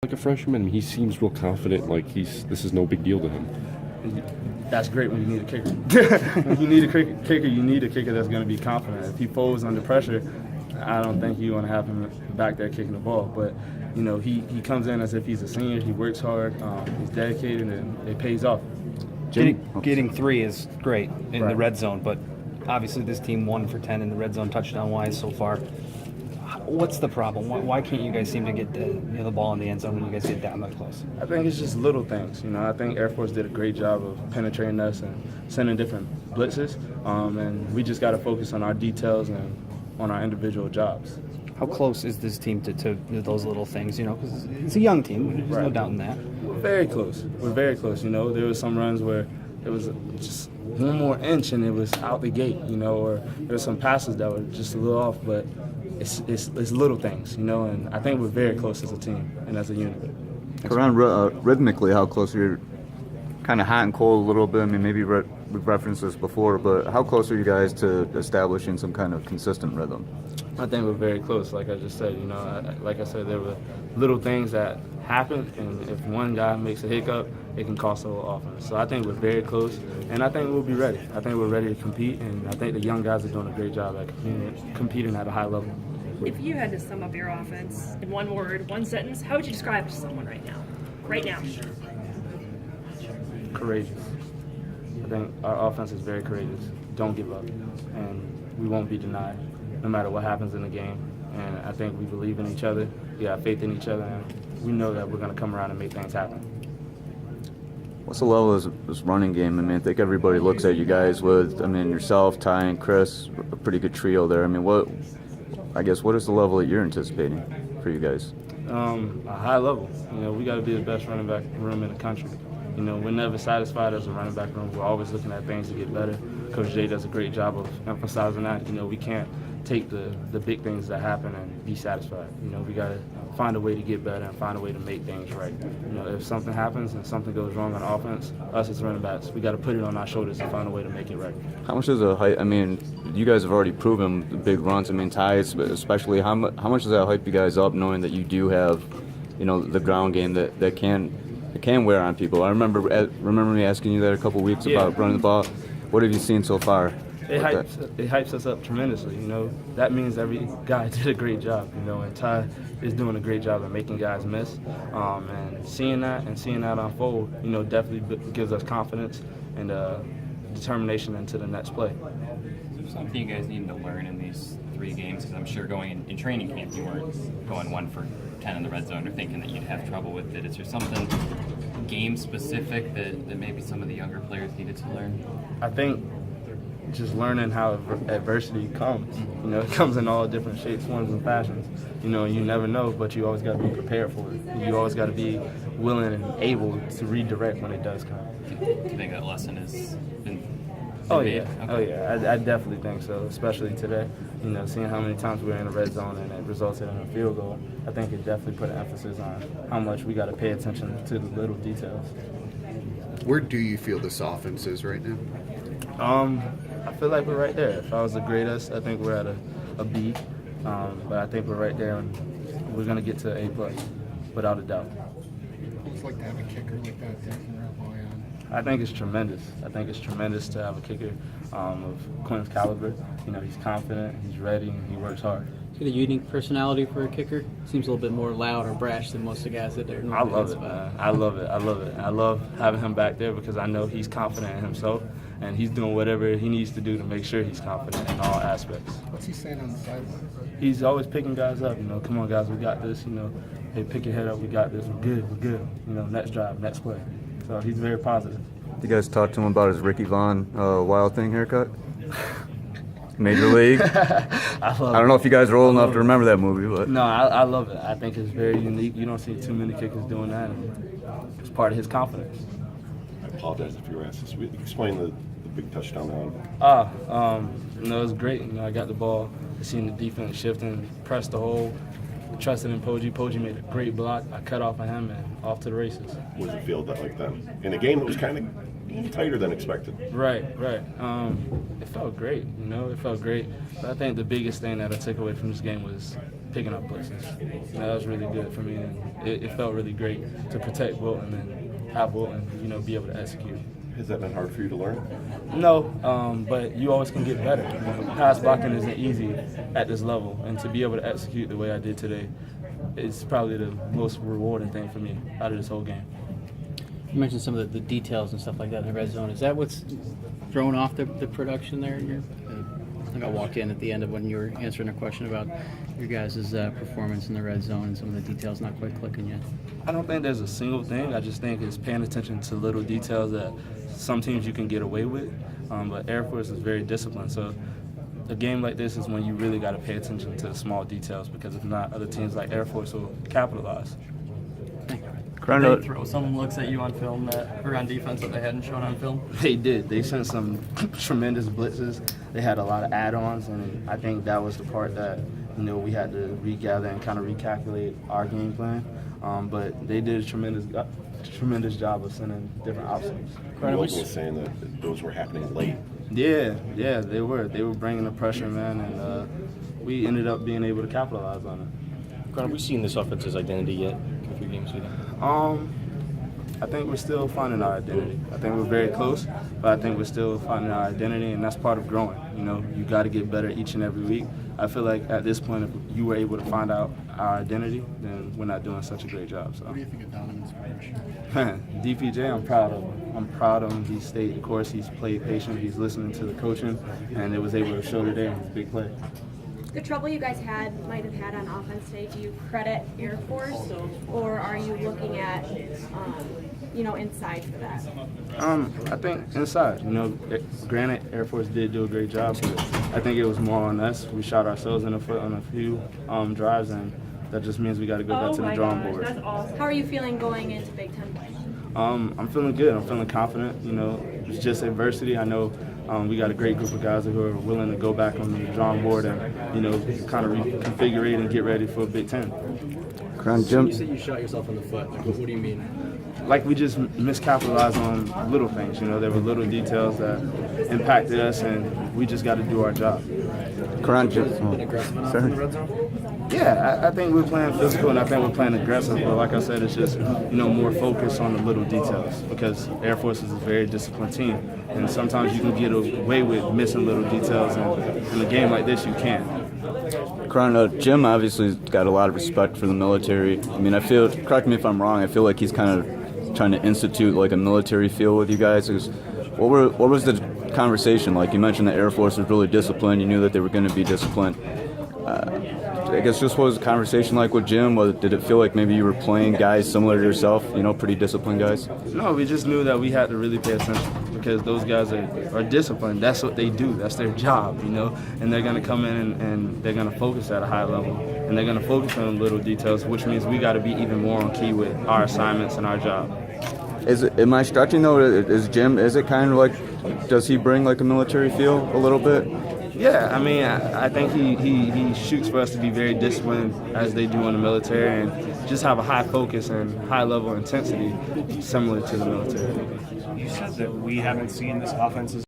Like a freshman, he seems real confident, like this is no big deal to him. That's great when you need a kicker. When you need a kicker, you need a kicker that's going to be confident. If he folds under pressure, I don't think you want to have him back there kicking the ball. But, you know, he comes in as if he's a senior. He works hard. He's dedicated, and it pays off. Getting 3 is great in Right. the red zone, but obviously this team 1 for 10 in the red zone touchdown-wise so far. What's the problem? Why can't you guys seem to get the ball in the end zone when you guys get that much close? I think it's just little things. You know, I think Air Force did a great job of penetrating us and sending different blitzes, and we just got to focus on our details and on our individual jobs. How close is this team to those little things? You know, because it's a young team. There's no doubt in that. We're very close. We're very close. You know, there was some runs where it was just one more inch and it was out the gate. You know, or there were some passes that were just a little off, but it's little things. You know, and I think we're very close as a team and as a unit. Karan, rhythmically, how close are you? Kind of hot and cold a little bit. I mean, maybe we've referenced this before, but how close are you guys to establishing some kind of consistent rhythm? I think we're very close. Like I just said, you know, like I said, there were little things that happen, and if one guy makes a hiccup, it can cost the whole offense. So I think we're very close, and I think we'll be ready. I think we're ready to compete, and I think the young guys are doing a great job at competing at a high level. If you had to sum up your offense in one word, one sentence, how would you describe it to someone right now? Right now. Courageous. I think our offense is very courageous. Don't give up, and we won't be denied, no matter what happens in the game. And I think we believe in each other. We have faith in each other, and we know that we're going to come around and make things happen. What's the level of this running game? I mean, I think everybody looks at you guys with, I mean, yourself, Ty, and Chris, a pretty good trio there. I mean, what is the level that you're anticipating for you guys? A high level. You know, we got to be the best running back room in the country. You know, we're never satisfied as a running back room. We're always looking at things to get better. Coach Jay does a great job of emphasizing that. You know, we can't take the big things that happen and be satisfied. You know, we got to find a way to get better and find a way to make things right. You know, if something happens and something goes wrong on offense, us as running backs, we got to put it on our shoulders and find a way to make it right. How much is a hype? I mean, you guys have already proven the big runs. I mean, Ty, especially, how much does that hype you guys up, knowing that you do have, you know, the ground game that can wear on people? I remember me asking you that a couple weeks about running the ball. What have you seen so far? It hypes us up tremendously. You know, that means every guy did a great job. You know, and Ty is doing a great job of making guys miss. And seeing that unfold, you know, definitely gives us confidence and determination into the next play. Something you guys need to learn in these 3 games, because I'm sure going in training camp you weren't going 1 for 10 in the red zone or thinking that you'd have trouble with it. Is there something game specific that maybe some of the younger players needed to learn? I think just learning how adversity comes. You know, it comes in all different shapes, forms, and fashions. You know, you never know, but you always got to be prepared for it. You always got to be willing and able to redirect when it does come. Do you think that lesson has been Oh made? yeah, Okay. oh yeah. I definitely think so, especially today. You know, seeing how many times we were in the red zone and it resulted in a field goal, I think it definitely put an emphasis on how much we got to pay attention to the little details. Where do you feel this offense is right now? I feel like we're right there. If I was to grade us, I think we're at a B, but I think we're right there, and we're gonna get to A+, without a doubt. What it's like to have a kicker like that that can rely on? I think it's tremendous. I think it's tremendous to have a kicker of Quinn's caliber. You know, he's confident, he's ready, and he works hard. He's got a unique personality for a kicker. Seems a little bit more loud or brash than most of the guys that are. I love it, man. I love it. I love having him back there because I know he's confident in himself, and he's doing whatever he needs to do to make sure he's confident in all aspects. What's he saying on the sideline? He's always picking guys up. You know, come on, guys, we got this. You know, hey, pick your head up. We got this. We're good. You know, next drive, next play. So he's very positive. You guys talked to him about his Ricky Vaughn Wild Thing haircut? Major League? I don't know if you guys are old enough to remember that movie, but No, I love it. I think it's very unique. You don't see too many kickers doing that, and it's part of his confidence. I apologize if you were asked this. Explain the big touchdown run. You know, it was great. You know, I got the ball, I seen the defense shifting, pressed the hole, trusted in Poggi. Poggi made a great block. I cut off of him and off to the races. What does it feel like then? In a game that was kind of tighter than expected. Right. It felt great, it felt great. But I think the biggest thing that I took away from this game was picking up blitzes. That was really good for me, and it felt really great to protect Wilton and have Wilton, be able to execute. Has that been hard for you to learn? No, but you always can get better. Pass blocking isn't easy at this level, and to be able to execute the way I did today is probably the most rewarding thing for me out of this whole game. You mentioned some of the details and stuff like that in the red zone. Is that what's thrown off the production there? I think I walked in at the end of when you were answering a question about your guys' performance in the red zone and some of the details not quite clicking yet. I don't think there's a single thing. I just think it's paying attention to little details that some teams you can get away with, but Air Force is very disciplined. So a game like this is when you really got to pay attention to the small details, because if not, other teams like Air Force will capitalize. Did they throw some looks at you on film or on defense that they hadn't shown on film? They did. They sent some tremendous blitzes. They had a lot of add-ons, and I think that was the part that we had to regather and kind of recalculate our game plan. But they did a tremendous job of sending different obstacles. Wilton was saying that those were happening late. Yeah, they were. They were bringing the pressure, man, and we ended up being able to capitalize on it. Have we seen this offense's identity yet in a few games with you? I think we're still finding our identity. I think we're very close, but I think we're still finding our identity, and that's part of growing. You got to get better each and every week. I feel like at this point, if you were able to find out our identity, then we're not doing such a great job. So. What do you think of Donovan's progression? DPJ, I'm proud of him. I'm proud of him. He stayed the course. He's played patient. He's listening to the coaching, and it was able to show today in his big play. The trouble you guys might have had on offense today, do you credit Air Force, or are you looking at, inside for that? I think inside. Granted, Air Force did do a great job, but I think it was more on us. We shot ourselves in the foot on a few drives, and that just means we got to go back to the drawing board. That's awesome. How are you feeling going into Big Ten play? I'm feeling good. I'm feeling confident. It's just adversity. I know we got a great group of guys who are willing to go back on the drawing board and, kind of reconfigure and get ready for Big Ten. Jim, you said you shot yourself in the foot. What do you mean? Like we just miscapitalized on little things. There were little details that impacted us, and we just got to do our job. Karan, Yeah, I think we're playing physical, and I think we're playing aggressive. But like I said, it's just more focused on the little details, because Air Force is a very disciplined team, and sometimes you can get away with missing little details, and in a game like this, you can't. Karan, Jim obviously got a lot of respect for the military. I mean, correct me if I'm wrong, I feel like he's kind of trying to institute like a military feel with you guys. What was the conversation like? You mentioned the Air Force was really disciplined. You knew that they were going to be disciplined. I guess just what was the conversation like with Jim? Did it feel like maybe you were playing guys similar to yourself, pretty disciplined guys? No, we just knew that we had to really pay attention, because those guys are disciplined. That's what they do. That's their job, and they're going to come in and they're going to focus at a high level, and they're going to focus on little details, which means we got to be even more on key with our assignments and our job. Am I stretching though? Is it kind of like, does he bring like a military feel a little bit? Yeah, I mean, I think he shoots for us to be very disciplined, as they do in the military, and just have a high focus and high level intensity similar to the military. You said that we haven't seen this offense